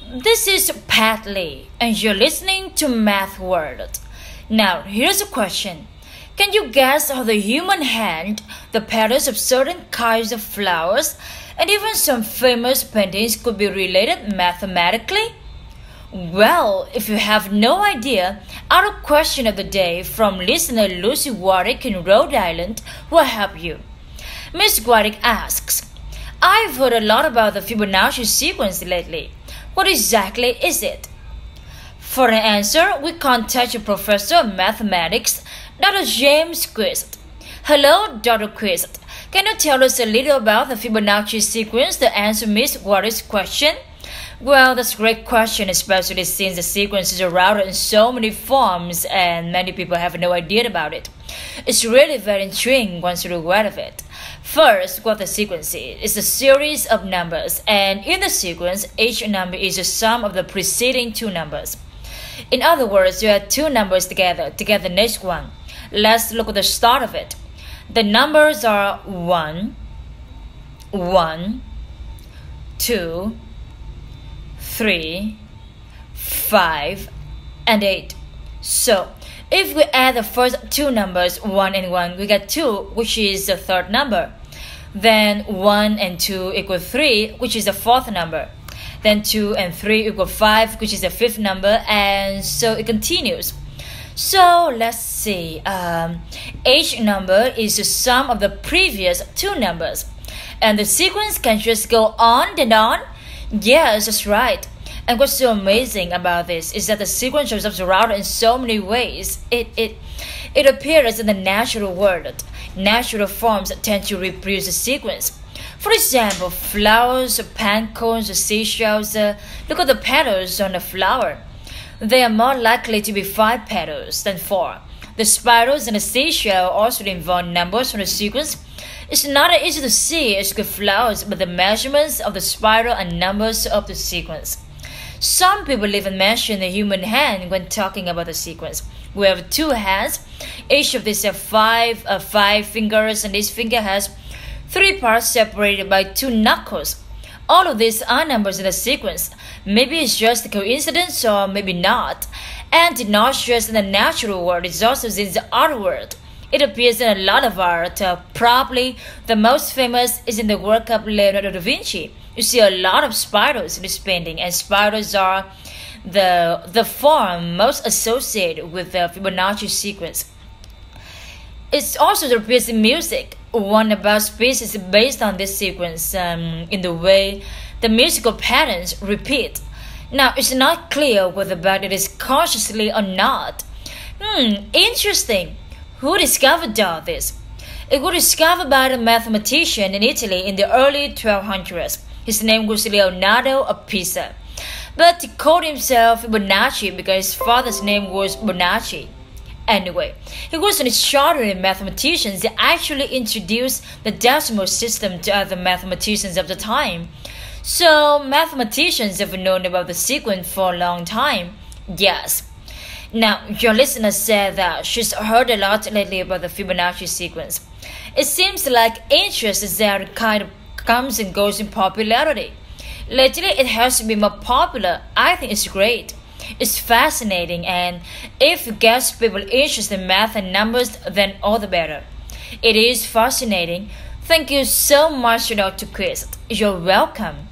This is Pat Lee, and you're listening to Math World. Now, here's a question. Can you guess how the human hand, the petals of certain kinds of flowers, and even some famous paintings could be related mathematically? Well, if you have no idea, our question of the day from listener Lucy Warwick in Rhode Island will help you. Miss Warwick asks, I've heard a lot about the Fibonacci sequence lately. What exactly is it? For an answer, we contact a professor of mathematics, Dr. James Quist. Hello, Dr. Quist. Can you tell us a little about the Fibonacci sequence to answer Miss Warwick's question? Well, that's a great question, especially since the sequence is routed in so many forms and many people have no idea about it. It's really very intriguing once you're aware of it. First, what the sequence is. It's a series of numbers, and in the sequence, each number is the sum of the preceding two numbers. In other words, you add two numbers together to get the next one. Let's look at the start of it. The numbers are 1, 1, 2, 3, 5, and 8. So, if we add the first two numbers, 1 and 1, we get 2, which is the third number. Then 1 and 2 equal 3, which is the fourth number. Then 2 and 3 equal 5, which is the fifth number, and so it continues. So let's see. Each number is the sum of the previous two numbers. And the sequence can just go on and on? Yes, that's right. And what's so amazing about this is that the sequence shows up routed in so many ways. It appears in the natural world. Natural forms tend to reproduce the sequence. For example, flowers, pine cones, seashells. Look at the petals on a flower. They are more likely to be 5 petals than 4. The spirals and the seashell also involve numbers from the sequence. It's not easy to see as good flowers, but the measurements of the spiral are numbers of the sequence. Some people even mention the human hand when talking about the sequence. We have 2 hands. Each of these have 5 fingers, and each finger has 3 parts separated by 2 knuckles. All of these are numbers in the sequence. Maybe it's just a coincidence or maybe not. And not just in the natural world, it's also in the art world. It appears in a lot of art. Probably the most famous is in the work of Leonardo da Vinci. You see a lot of spirals in this painting, and spirals are the form most associated with the Fibonacci sequence. It also appears in music. One about speech is based on this sequence in the way the musical patterns repeat. Now, it's not clear whether it is consciously or not. Interesting. Who discovered all this? It was discovered by a mathematician in Italy in the early 1200s. His name was Leonardo of Pisa. But he called himself Fibonacci because his father's name was Bonacci. Anyway, he was an extraordinary mathematician. He actually introduced the decimal system to other mathematicians of the time. So, mathematicians have known about the sequence for a long time. Yes. Now, your listener said that she's heard a lot lately about the Fibonacci sequence. It seems like interest is there kind of comes and goes in popularity. Lately, it has been more popular. I think it's great. It's fascinating, and if it gets people interested in math and numbers, then all the better. It is fascinating. Thank you so much, Dr. Quist. You're welcome.